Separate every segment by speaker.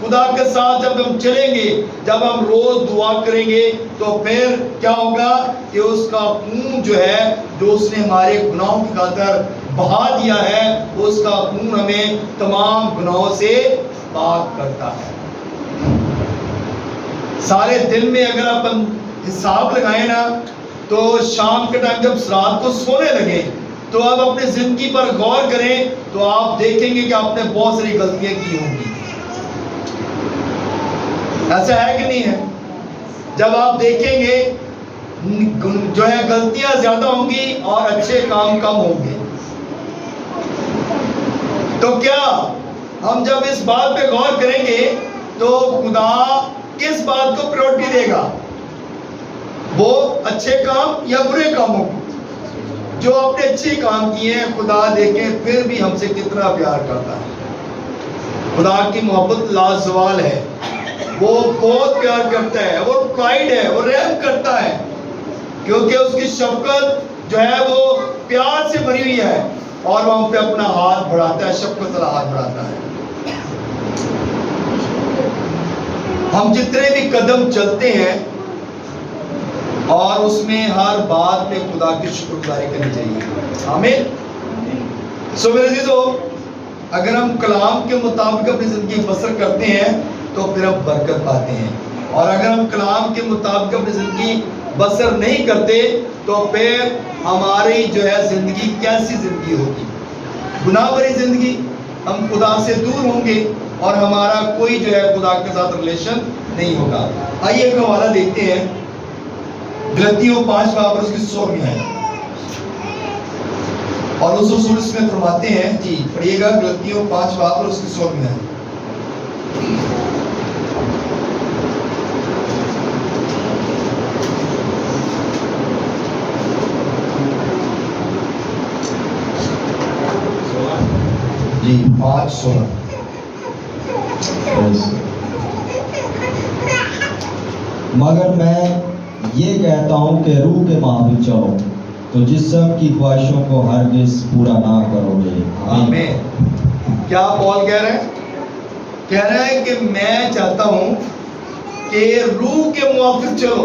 Speaker 1: خدا کے ساتھ جب ہم چلیں گے، جب ہم روز دعا کریں گے، تو پھر کیا ہوگا کہ اس کا خون جو ہے، جو اس نے ہمارے گناہوں کی خاطر بہا دیا ہے، اس کا خون ہمیں تمام گناہوں سے پاک کرتا ہے۔ سارے دن میں اگر آپ حساب لگائیں نا، تو شام کے ٹائم جب رات کو سونے لگے تو آپ اپنی زندگی پر غور کریں تو آپ دیکھیں گے کہ آپ نے بہت ساری غلطیاں کی ہوں گی۔ ایسا ہے کہ نہیں ہے؟ جب آپ دیکھیں گے جو ہے غلطیاں زیادہ ہوں گی اور اچھے کام کم ہوں گے۔ تو کیا ہم جب اس بات پہ غور کریں گے تو خدا کس بات کو پریورٹی دے گا؟ وہ اچھے کام یا برے کاموں کو؟ جو اپنے اچھے کام کیے ہیں، خدا دیکھیں پھر بھی ہم سے کتنا پیار کرتا ہے۔ خدا کی محبت لازوال ہے، وہ بہت پیار کرتا ہے، وہ پرائیڈ ہے، وہ رحم کرتا ہے، کیونکہ اس کی شفقت جو ہے وہ پیار سے بھری ہوئی ہے، اور وہ ہم پہ اپنا ہاتھ بڑھاتا ہے، شفقت والا ہاتھ بڑھاتا ہے۔ ہم جتنے بھی قدم چلتے ہیں اور اس میں ہر بات پہ خدا کی شکر گزاری کرنی چاہیے۔ آمین۔ سو میرے عزیزو، اگر ہم کلام کے مطابق اپنی زندگی بسر کرتے ہیں تو پھر ہم برکت پاتے ہیں، اور اگر ہم کلام کے مطابق اپنی زندگی بسر نہیں کرتے تو پھر ہماری جو ہے زندگی کیسی زندگی ہوگی؟ گناہ بھری زندگی، ہم خدا سے دور ہوں گے اور ہمارا کوئی جو ہے خدا کے ساتھ ریلیشن نہیں ہوگا۔ آئیے ایک حوالہ دیکھتے ہیں، غلطیوں 5 باب اور اس کی 16ویں آیت، اور اس رسول اس میں فرماتے ہیں، جی پڑھیے گا، غلطیوں 5 باب اور اس کی 16ویں آیت۔ جی 5:16۔
Speaker 2: مگر میں یہ کہتا ہوں کہ روح کے مطابق چلو تو جسم کی خواہشوں کو ہرگز پورا نہ کرو گے۔
Speaker 1: آمین۔ کیا پال کہہ رہے ہیں؟ کہہ رہے ہیں کہ میں چاہتا ہوں کہ روح کے موافق چلو۔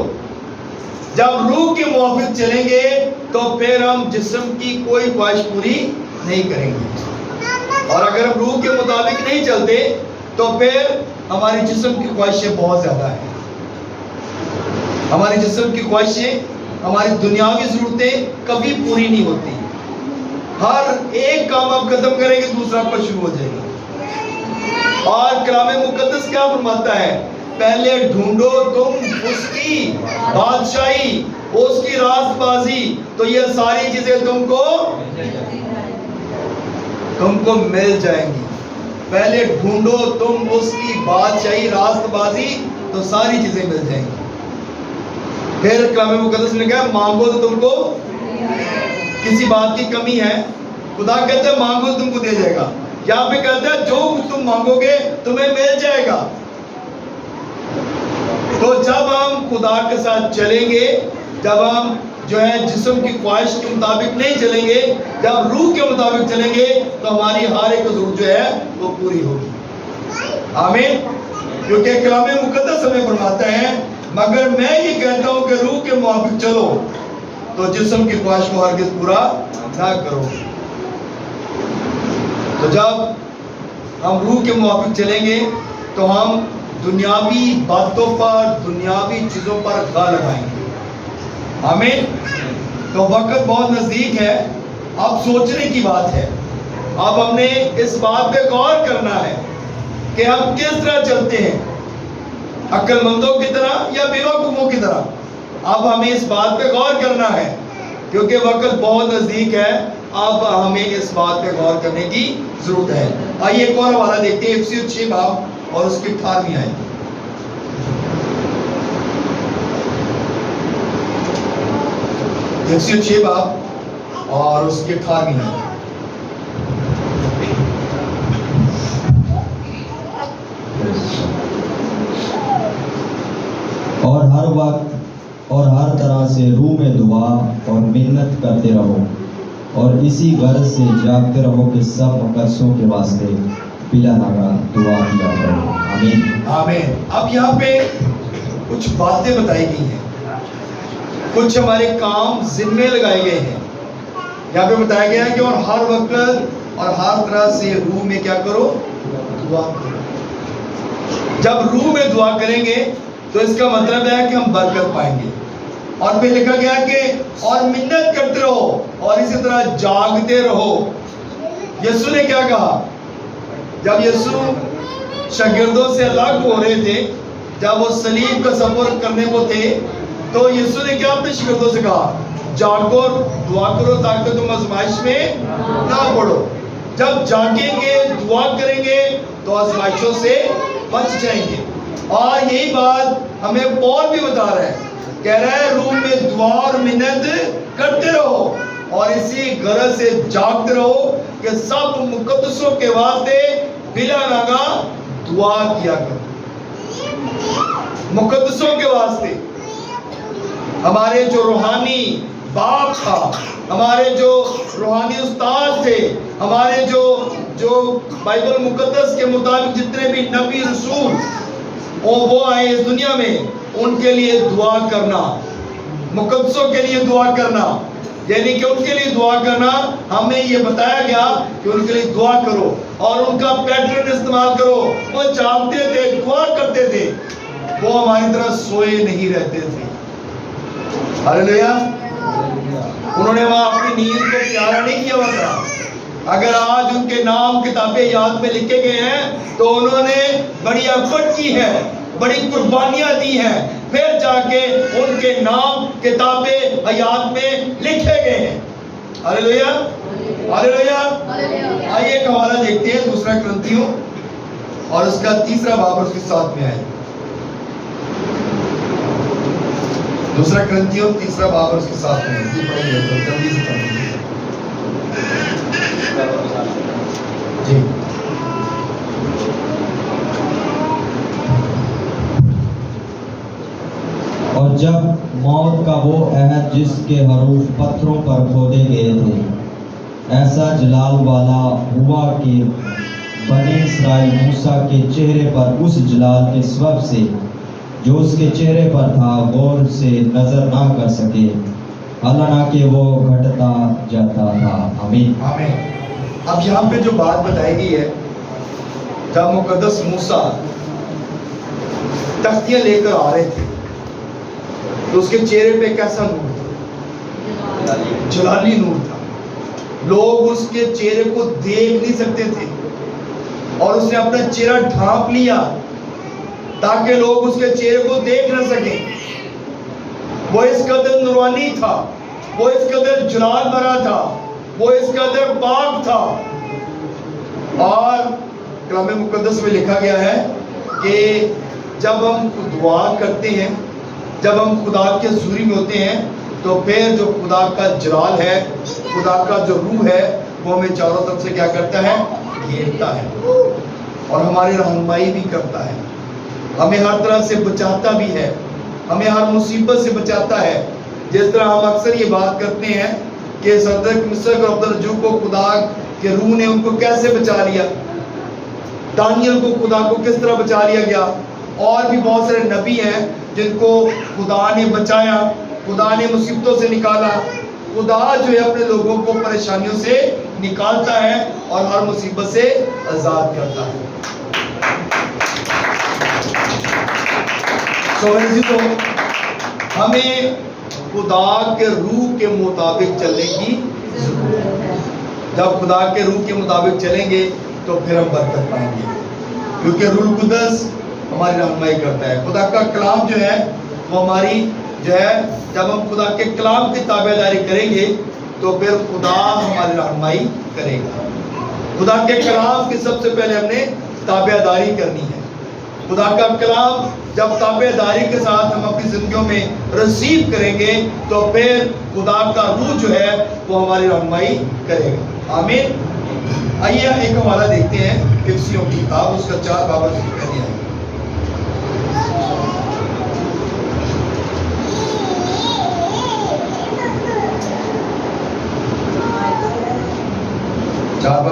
Speaker 1: جب روح کے موافق چلیں گے تو پھر ہم جسم کی کوئی خواہش پوری نہیں کریں گے، اور اگر ہم روح کے مطابق نہیں چلتے تو پھر ہماری جسم کی خواہشیں بہت زیادہ ہیں۔ ہماری جسم کی خواہشیں، ہماری دنیاوی ضرورتیں کبھی پوری نہیں ہوتی۔ ہر ایک کام آپ ختم کریں گے دوسرا پر شروع ہو جائے گا۔ اور کلام مقدس کیا فرماتا ہے؟ پہلے ڈھونڈو تم اس کی بادشاہی، اس کی راست بازی، تو یہ ساری چیزیں تم کو مل جائیں گی۔ پہلے ڈھونڈو تم اس کی بادشاہی، راست بازی، تو ساری چیزیں مل جائیں گی۔ پھر کلام مقدس نے کہا مانگو تو تم کو، کسی بات کی کمی ہے، خدا کہتا ہے مانگو تو تم کو دے جائے گا۔ یہاں پہ کہتا ہے جو کچھ تم مانگو گے تمہیں مل جائے گا۔ تو جب ہم خدا کے ساتھ چلیں گے، جب ہم جو ہے جسم کی خواہش کے مطابق نہیں چلیں گے، جب روح کے مطابق چلیں گے تو ہماری ہر ایک ضرورت جو ہے وہ پوری ہوگی۔ آمین۔ کیونکہ کلام مقدس ہمیں فرماتا ہے مگر میں یہ کہتا ہوں کہ روح کے موافق چلو تو جسم کی خواہش کو ہرگز پورا نہ کرو۔ تو جب ہم روح کے موافق چلیں گے تو ہم دنیاوی باتوں پر، دنیاوی چیزوں پر گا لگائیں گے۔ آمین۔ تو وقت بہت نزدیک ہے، اب سوچنے کی بات ہے، اب ہم نے اس بات پہ غور کرنا ہے کہ ہم کس طرح چلتے ہیں، عقل مندوں کی طرح یا بیوقوفوں کی طرح۔ اب ہمیں اس بات پہ غور کرنا ہے کیونکہ وقت بہت نزدیک ہے، اب ہمیں اس بات پہ غور کرنے کی ضرورت ہے۔ آئیے ایک اور حوالہ دیکھتے ہیں، افسیوں 6 باب اور اس کی 18ویں آیت۔ افسیوں 6 باب اور اس کی 18ویں آیت۔
Speaker 2: اور ہر وقت اور ہر طرح سے روح میں دعا اور منت کرتے رہو، اور اسی غرض سے جاگتے رہو کہ سب مقدسوں کے واسطے بلا ناغہ دعا کیا کرو. آمین.
Speaker 1: آمین. اب یہاں پہ کچھ باتیں بتائی گئی ہیں, کچھ ہمارے کام ذمے لگائے گئے ہیں. یہاں پہ بتایا گیا ہے کہ اور ہر وقت اور ہر طرح سے روح میں کیا کرو, دعا کرو. جب روح میں دعا کریں گے تو اس کا مطلب ہے کہ ہم برکت پائیں گے. اور پھر لکھا گیا کہ اور منت کرتے رہو اور اسی طرح جاگتے رہو. یسوع نے کیا کہا جب یسوع شاگردوں سے الگ ہو رہے تھے, جب وہ صلیب کا سفر کرنے کو تھے, تو یسوع نے کیا اپنے شاگردوں سے کہا, جاگو دعا کرو تاکہ تم آزمائش میں نہ پڑو. جب جاگیں گے دعا کریں گے تو آزمائشوں سے بچ جائیں گے. اور یہی بات ہمیں پول بھی بتا رہا ہے, کہہ رہا ہے روح میں دعا اور منت کرتے رہو اور اسی غرض سے جاگتے رہو کہ سب مقدسوں کے واسطے بلا ناغہ دعا کیا کرو. مقدسوں کے واسطے, ہمارے جو روحانی باپ تھا, ہمارے جو روحانی استاد تھے, ہمارے جو بائبل مقدس کے مطابق جتنے بھی نبی رسول وہ آئے اس دنیا میں, ان کے لیے دعا کرنا, مقدسوں کے لیے دعا کرنا, یعنی کہ ان کے لیے دعا کرنا ہمیں یہ بتایا گیا کہ ان کے لیے دعا کرو اور ان کا پیٹرن استعمال کرو. وہ جانتے تھے, دعا کرتے تھے, وہ ہماری طرح سوئے نہیں رہتے تھے. ہاللیلویا. انہوں نے وہاں اپنی نیند کو پیارا نہیں کیا ہوا تھا. اگر آج ان کے نام کتابیں یاد میں لکھے گئے ہیں تو انہوں نے بڑی ایفرٹ کی ہے, بڑی قربانیاں دی ہیں, پھر جا کے ان کے نام کتابیں حیات میں لکھے گئے ہیں. ہاللیلویا ہاللیلویا. آئیے ایک حوالہ دیکھتے ہیں, دوسرا کرنتھیوں اور اس کا 3 باب اس کے ساتھ میں آئے. دوسرا کرنتھیوں 3 باب اس کے ساتھ میں جلدی سے پڑھیں جی.
Speaker 2: اور جب موت کا وہ عہد جس کے حروف پتھروں پر کھودے گئے تھے ایسا جلال والا ہوا کہ بنی اسرائیل موسیٰ کے چہرے پر اس جلال کے سبب سے جو اس کے چہرے پر تھا غور سے نظر نہ کر سکے, حالانکہ وہ گھٹتا جاتا تھا. آمین.
Speaker 1: آمین. اب یہاں پہ جو بات بتائی گئی ہے, جب مقدس موسیٰ تختیاں لے کر آ رہے تھے تو اس کے چہرے پہ کیسا نور تھا, جلالی نور تھا. لوگ اس کے چہرے کو دیکھ نہیں سکتے تھے اور اس نے اپنا چہرہ ڈھانپ لیا تاکہ لوگ اس کے چہرے کو دیکھ نہ سکیں. وہ اس قدر نورانی تھا, وہ اس قدر جلال بھرا تھا, وہ اس قدر پاک تھا. اور کلام مقدس میں لکھا گیا ہے کہ جب ہم دعا کرتے ہیں, جب ہم خدا کے حضوری میں ہوتے ہیں تو پھر جو خدا کا جلال ہے, خدا کا جو روح ہے, وہ ہمیں چاروں طرف سے کیا کرتا ہے, گھیرتا ہے اور ہماری رہنمائی بھی کرتا ہے, ہمیں ہر طرح سے بچاتا بھی ہے, ہمیں ہر مصیبت سے بچاتا ہے. جس طرح ہم اکثر یہ بات کرتے ہیں کہ صدرک مسک اور عبدالرجوع کو خدا کے روح نے ان کو کیسے بچا لیا, دانیل کو خدا کو کس طرح بچا لیا گیا, اور بھی بہت سارے نبی ہیں جن کو خدا نے بچایا, خدا نے مصیبتوں سے نکالا. خدا جو ہے اپنے لوگوں کو پریشانیوں سے نکالتا ہے اور ہر مصیبت سے آزاد کرتا ہے. تو ہمیں خدا کے روح کے مطابق چلنے کی ضرورت ہے. جب خدا کے روح کے مطابق چلیں گے تو پھر ہم برکت پائیں گے, کیونکہ روح القدس ہماری رہنمائی کرتا ہے. خدا کا کلام جو ہے وہ ہماری جو ہے, جب ہم خدا کے کلام کی تابع داری کریں گے تو پھر خدا ہماری رہنمائی کرے گا. خدا کے کلام کی سب سے پہلے ہم نے تابع داری کرنی ہے. خدا کا کلام جب تابع داری کے ساتھ ہم اپنی زندگیوں میں رسیو کریں گے تو پھر خدا کا روح جو ہے وہ ہماری رہنمائی کرے گا. آمین. آئیے ایک حوالہ دیکھتے ہیں افسیوں کی کتاب, اس کا 4 باب اس کی کہنی ہے.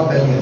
Speaker 1: پہلی ہے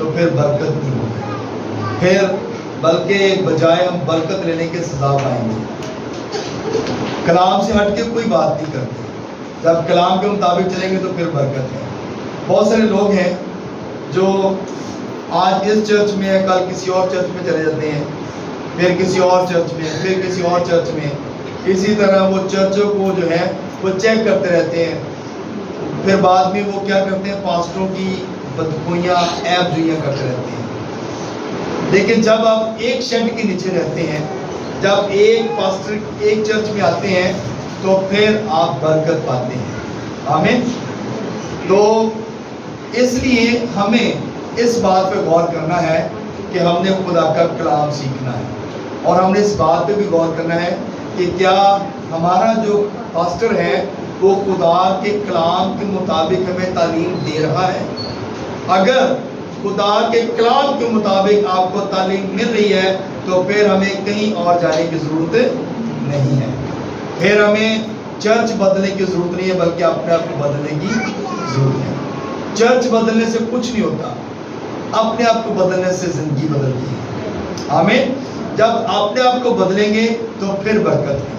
Speaker 1: تو پھر برکت نہیں ہوگی، پھر بلکہ بجائے ہم برکت لینے کے سزا پائیں گے۔ کلام سے ہٹ کے کوئی بات نہیں کرتے، جب کلام کے مطابق چلیں گے تو پھر برکت ہے۔ بہت سارے لوگ ہیں جو آج اس چرچ میں ہے، کل کسی اور چرچ میں چلے جاتے ہیں، پھر کسی اور چرچ میں، پھر کسی اور چرچ میں، اسی طرح وہ چرچوں کو جو ہے وہ چیک کرتے رہتے ہیں، پھر بعد میں وہ کیا کرتے ہیں، پاسٹروں کی بدگوئیاں عیب جوئیاں کرتے رہتے ہیں۔ لیکن جب آپ ایک شیڈ کے نیچے رہتے ہیں، جب ایک پاسٹر ایک چرچ میں آتے ہیں تو پھر آپ برکت پاتے ہیں۔ آمین۔ تو اس لیے ہمیں اس بات پہ غور کرنا ہے کہ ہم نے خدا کا کلام سیکھنا ہے، اور ہم نے اس بات پہ بھی غور کرنا ہے کہ کیا ہمارا جو پاسٹر ہے وہ خدا کے کلام کے مطابق ہمیں تعلیم دے رہا ہے۔ اگر خدا کے کلام کے مطابق آپ کو تعلیم مل رہی ہے تو پھر ہمیں کہیں اور جانے کی ضرورت نہیں ہے، پھر ہمیں چرچ بدلنے کی ضرورت نہیں ہے، بلکہ اپنے آپ کو بدلنے کی ضرورت ہے۔ چرچ بدلنے سے کچھ نہیں ہوتا، اپنے آپ کو بدلنے سے زندگی بدلتی ہے۔ آمین۔ جب اپنے آپ کو بدلیں گے تو پھر برکت ہے،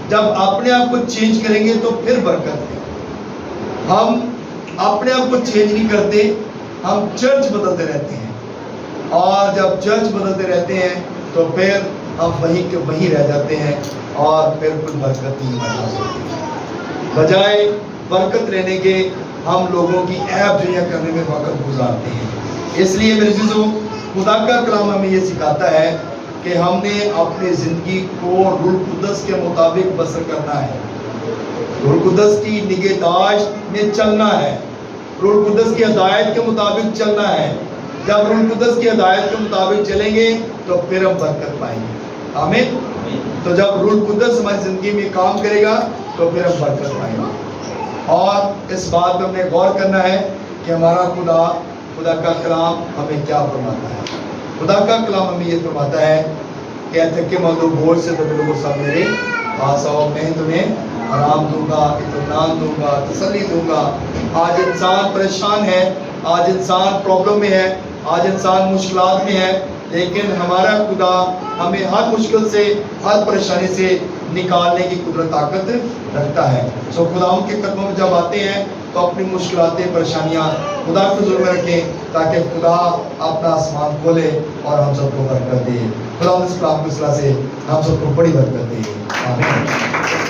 Speaker 1: جب اپنے آپ کو چینج کریں گے تو پھر برکت ہے۔ ہم اپنے آپ کو چینج نہیں کرتے، ہم چرچ بدلتے رہتے ہیں، اور جب چرچ بدلتے رہتے ہیں تو پھر ہم وہیں کے وہیں رہ جاتے ہیں، اور پھر کوئی برکت نہیں حاصل ہوتی۔ بجائے برکت لینے کے ہم لوگوں کی عیب جوئیاں کرنے میں وقت گزارتے ہیں۔ اس لیے میرے عزیزو، خدا کا کلام ہمیں یہ سکھاتا ہے کہ ہم نے اپنی زندگی کو روح القدس کے مطابق بسر کرنا ہے، روح القدس کی نگہداشت میں چلنا ہے، روح القدس کی ہدایت کے مطابق چلنا ہے۔ جب روح القدس کی ہدایت کے مطابق چلیں گے تو پھر ہم برکت پائیں گے۔ آمین۔ تو جب روح القدس ہماری زندگی میں کام کرے گا تو پھر ہم برکت پائیں گے، اور اس بات پہ ہم نے غور کرنا ہے کہ ہمارا خدا کا کلام ہمیں کیا فرماتا ہے۔ خدا کا کلام ہمیں یہ فرماتا ہے کہ اے تھکے مندو بوجھ سے دبے لوگو سب میرے پاس آؤ، میں تمہیں آرام دوں گا، اطمینان دوں گا، تسلی دوں گا۔ آج انسان پریشان ہے، آج انسان پرابلم میں ہے، آج انسان مشکلات میں ہے، لیکن ہمارا خدا ہمیں ہر مشکل سے، ہر پریشانی سے نکالنے کی قدرت طاقت رکھتا ہے۔ سو خدا ان کے قدموں میں جب آتے ہیں تو اپنی مشکلاتیں، پریشانیاں خدا کے حضور میں رکھیں، تاکہ خدا اپنا آسمان کھولے اور ہم سب کو برکت دے۔ خدا اس کلام کی اصلاح سے ہم سب کو بڑی برکت دے۔ آمین۔